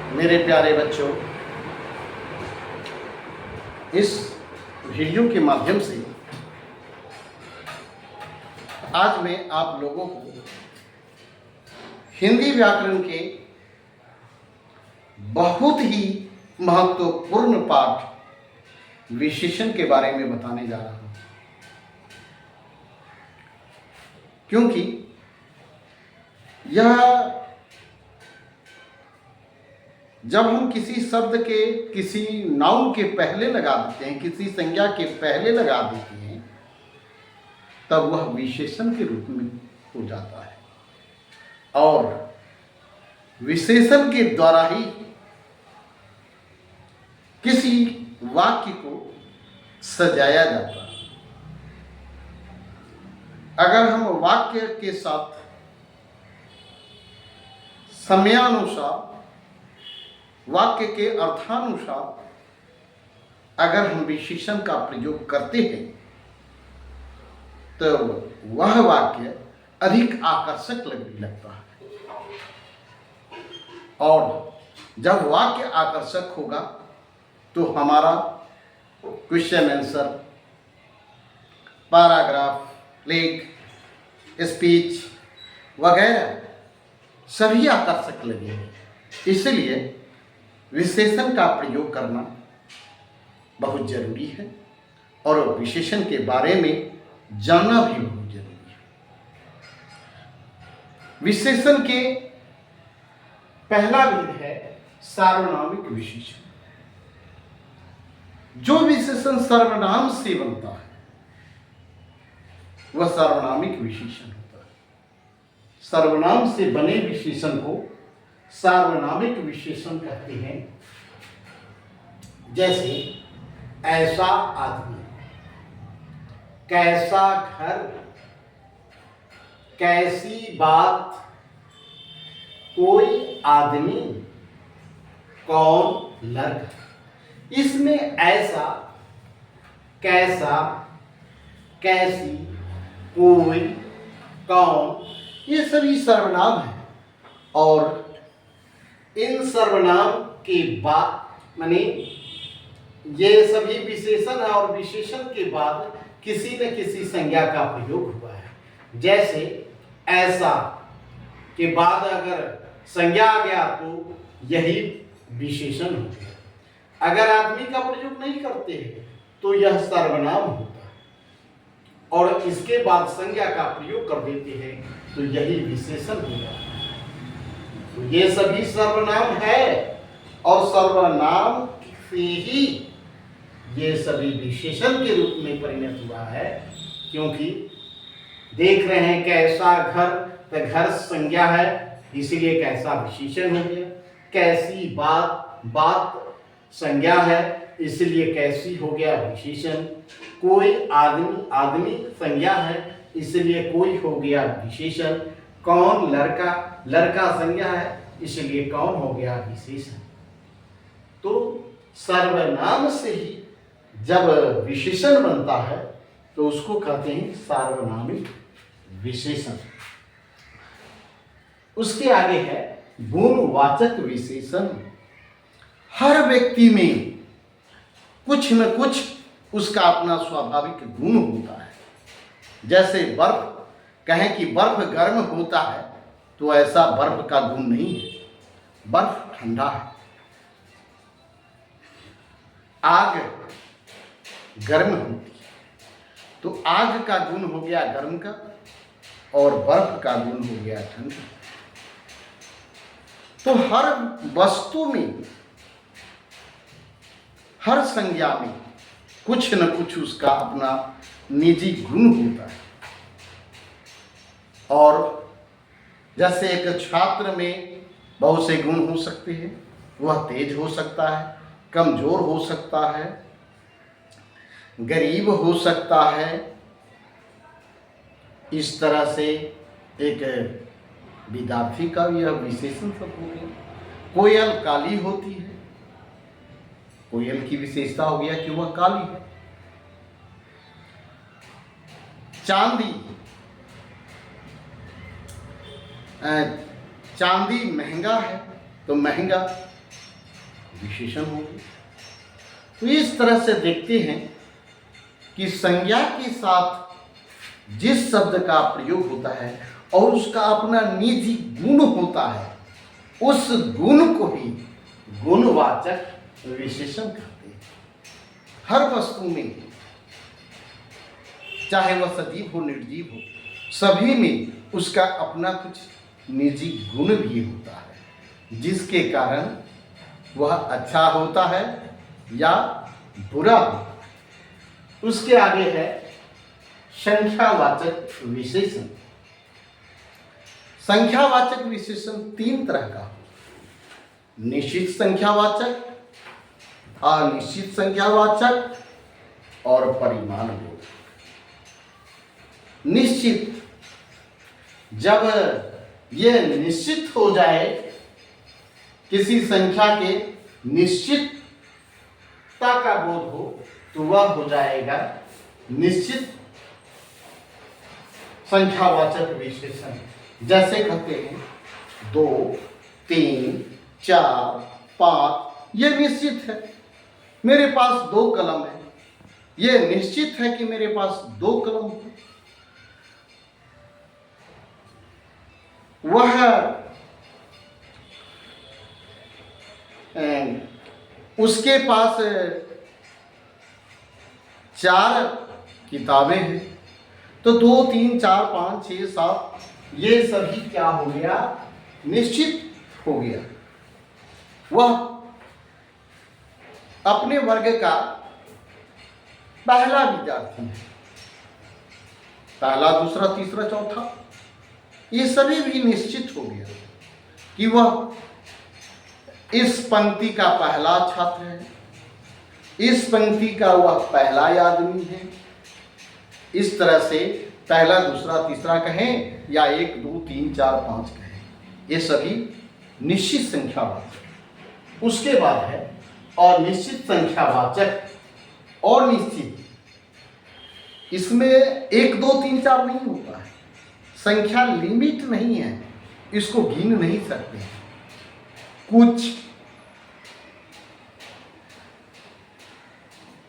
मेरे प्यारे बच्चों, इस वीडियो के माध्यम से आज मैं आप लोगों को हिंदी व्याकरण के बहुत ही महत्वपूर्ण पाठ विशेषण के बारे में बताने जा रहा हूं, क्योंकि यह जब हम किसी शब्द के किसी नाउन के पहले लगा देते हैं, किसी संज्ञा के पहले लगा देते हैं, तब वह विशेषण के रूप में हो जाता है और विशेषण के द्वारा ही किसी वाक्य को सजाया जाता है। अगर हम वाक्य के साथ समयानुसार, वाक्य के अर्थानुसार अगर हम विशेषण का प्रयोग करते हैं तो वह वाक्य अधिक आकर्षक लगने लगता है, और जब वाक्य आकर्षक होगा तो हमारा क्वेश्चन आंसर, पैराग्राफ, लेख, स्पीच वगैरह सभी आकर्षक लगेंगे। इसलिए विशेषण का प्रयोग करना बहुत जरूरी है और विशेषण के बारे में जानना भी बहुत जरूरी है। विशेषण के पहला विध है सार्वनामिक विशेषण। जो विशेषण सर्वनाम से बनता है वह सार्वनामिक विशेषण होता है। सर्वनाम से बने विशेषण को सार्वनामिक विशेषण कहते हैं। जैसे ऐसा आदमी, कैसा घर, कैसी बात, कोई आदमी, कौन लड़का। इसमें ऐसा, कैसा, कैसी, कोई, कौन, ये सभी सर्वनाम हैं और इन सर्वनाम के बाद माने ये सभी विशेषण है और विशेषण के बाद किसी न किसी संज्ञा का प्रयोग हुआ है। जैसे ऐसा के बाद अगर संज्ञा आ गया तो यही विशेषण हो गया। अगर आदमी का प्रयोग नहीं करते हैं तो यह सर्वनाम होता है और इसके बाद संज्ञा का प्रयोग कर देते हैं तो यही विशेषण हो जाता है। तो ये सभी सर्वनाम है और सर्वनाम से ही ये सभी विशेषण के रूप में परिणत हुआ है। क्योंकि देख रहे हैं कैसा घर, तो घर संज्ञा है इसलिए कैसा विशेषण हो गया। कैसी बात, बात संज्ञा है इसलिए कैसी हो गया विशेषण। कोई आदमी, आदमी संज्ञा है इसलिए कोई हो गया विशेषण। कौन लड़का, लड़का संज्ञा है इसलिए कौन हो गया विशेषण। तो सर्वनाम से ही जब विशेषण बनता है तो उसको कहते हैं सार्वनामिक विशेषण। उसके आगे है गुणवाचक विशेषण। हर व्यक्ति में कुछ न कुछ उसका अपना स्वाभाविक गुण होता है। जैसे बर्फ, कहें कि बर्फ गर्म होता है तो ऐसा बर्फ का गुण नहीं है, बर्फ ठंडा है। आग गर्म होती है तो आग का गुण हो गया गर्म का और बर्फ का गुण हो गया ठंडा। तो हर वस्तु में, हर संज्ञा में कुछ न कुछ उसका अपना निजी गुण होता है। और जैसे एक छात्र में बहुत से गुण हो सकते हैं, वह तेज हो सकता है, कमजोर हो सकता है, गरीब हो सकता है। इस तरह से एक विद्यार्थी का यह विशेषण सब हो गया। कोयल काली होती है, कोयल की विशेषता हो गया कि वह काली है। चांदी, चांदी महंगा है तो महंगा विशेषण होगी। तो इस तरह से देखते हैं कि संज्ञा के साथ जिस शब्द का प्रयोग होता है और उसका अपना निजी गुण होता है, उस गुण को ही गुणवाचक विशेषण कहते हैं। हर वस्तु में, चाहे वह सजीव हो निर्जीव हो, सभी में उसका अपना कुछ निजी गुण भी होता है, जिसके कारण वह अच्छा होता है या बुरा होता है। उसके आगे है संख्यावाचक विशेषण। संख्यावाचक विशेषण तीन तरह का, निश्चित संख्यावाचक, अनिश्चित संख्यावाचक और परिमाणबोधक। निश्चित, जब यह निश्चित हो जाए, किसी संख्या के निश्चितता का बोध हो, तो वह हो जाएगा निश्चित संख्यावाचक विशेषण। जैसे कहते हैं 2, 3, 4, 5, यह निश्चित है। मेरे पास 2 कलम है, यह निश्चित है कि मेरे पास 2 कलम है। वह उसके पास 4 किताबें हैं, तो 2, 3, 4, 5, 6, 7 ये सभी क्या हो गया, निश्चित हो गया। वह अपने वर्ग का पहला विद्यार्थी है, पहला, दूसरा, तीसरा, चौथा, ये सभी भी निश्चित हो गया कि वह इस पंक्ति का पहला छात्र है, इस पंक्ति का वह पहला आदमी है। इस तरह से पहला, दूसरा, तीसरा कहें या 1, 2, 3, 4, 5 कहें, ये सभी निश्चित संख्यावाचक। उसके बाद है अनिश्चित संख्यावाचक। और निश्चित, इसमें 1, 2, 3, 4 नहीं होता है, संख्या लिमिट नहीं है, इसको गिन नहीं सकते। कुछ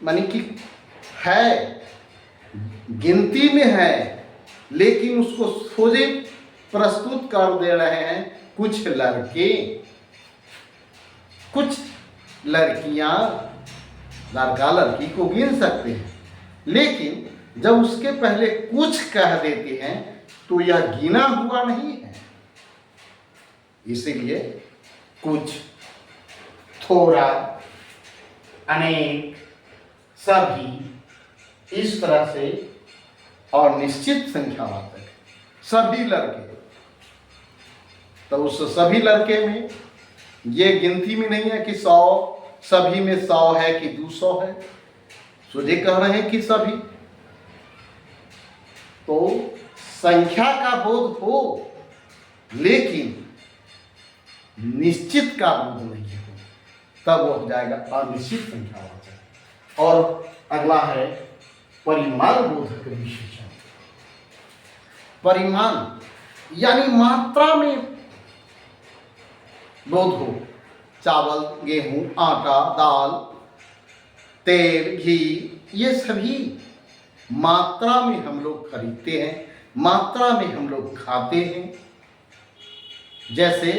माने कि है, गिनती में है, लेकिन उसको सोझे प्रस्तुत कर दे रहे हैं कुछ लड़के, कुछ लड़कियां। लड़का लड़की को गिन सकते हैं, लेकिन जब उसके पहले कुछ कह देते हैं तो यह गिना हुआ नहीं है। इसीलिए कुछ, थोड़ा, अनेक, सभी, इस तरह से। और निश्चित संख्यावाचक, सभी लड़के, तो उस सभी लड़के में ये गिनती में नहीं है कि 100, सभी में 100 है कि 200 है, सोझे कह रहे हैं कि सभी। तो संख्या का बोध हो, लेकिन निश्चित का बोध नहीं हो, तब वो हो जाएगा अनिश्चित संख्यावाचक। और अगला है परिमाण बोधक विशेषण। परिमाण यानी मात्रा में बोध हो, चावल, गेहूं, आटा, दाल, तेल, घी, ये सभी मात्रा में हम लोग खरीदते हैं, मात्रा में हम लोग खाते हैं। जैसे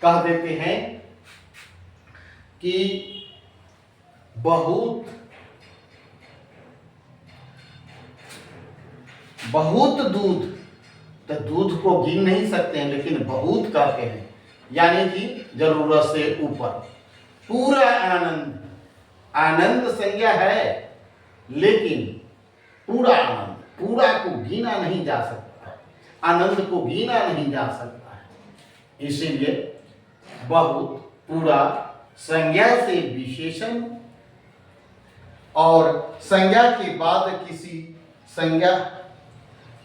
कह देते हैं कि बहुत दूध, तो दूध को गिन नहीं सकते हैं, लेकिन बहुत कहते हैं, यानी कि जरूरत से ऊपर। पूरा आनंद, आनंद संज्ञा है, लेकिन पूरा आनंद, पूरा को गिना नहीं जा सकता है, आनंद को गिना नहीं जा सकता है। इसीलिए बहुत, पूरा, संज्ञा से विशेषण, और संज्ञा के बाद किसी संज्ञा,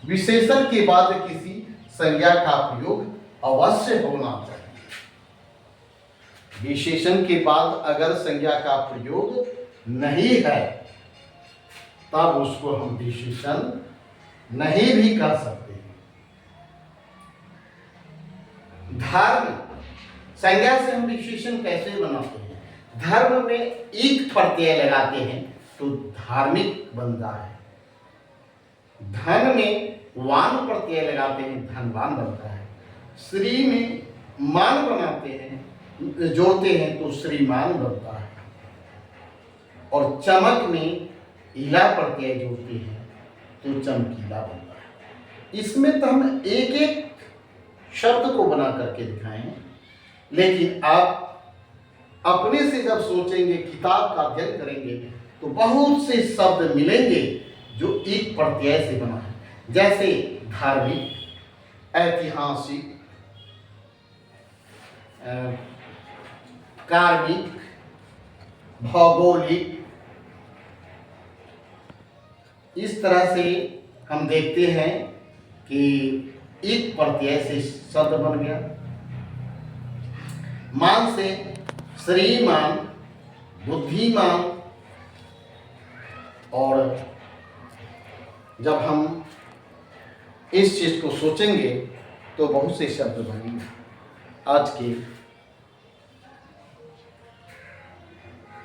विशेषण के बाद किसी संज्ञा का प्रयोग अवश्य होना चाहिए। विशेषण के बाद अगर संज्ञा का प्रयोग नहीं है, तब उसको हम विशेषण नहीं भी कर सकते हैं। धर्म, संज्ञा से हम विशेषण कैसे बनाते हैं? धर्म में एक प्रत्यय लगाते हैं तो धार्मिक बनता है। धन में वान प्रत्यय लगाते हैं, धनवान बनता है। श्री में मान बनाते हैं, जोड़ते हैं तो श्रीमान बनता है। और चमक में इला प्रत्यय जोड़ते हैं तो चमकीला बनता है। इसमें तो हम एक एक शब्द को बना करके दिखाएं, लेकिन आप अपने से जब सोचेंगे, किताब का अध्ययन करेंगे तो बहुत से शब्द मिलेंगे जो एक प्रत्यय से बना है, जैसे धार्मिक, ऐतिहासिक, कार्मिक, भौगोलिक। इस तरह से हम देखते हैं कि एक प्रत्यय से शब्द बन गया। मान से श्रीमान, बुद्धिमान, और जब हम इस चीज को सोचेंगे तो बहुत से शब्द बनेंगे। आज के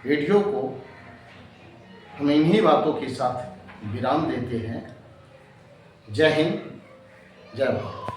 वीडियो को हम इन्हीं बातों के साथ विराम देते हैं। जय हिंद, जय भारत।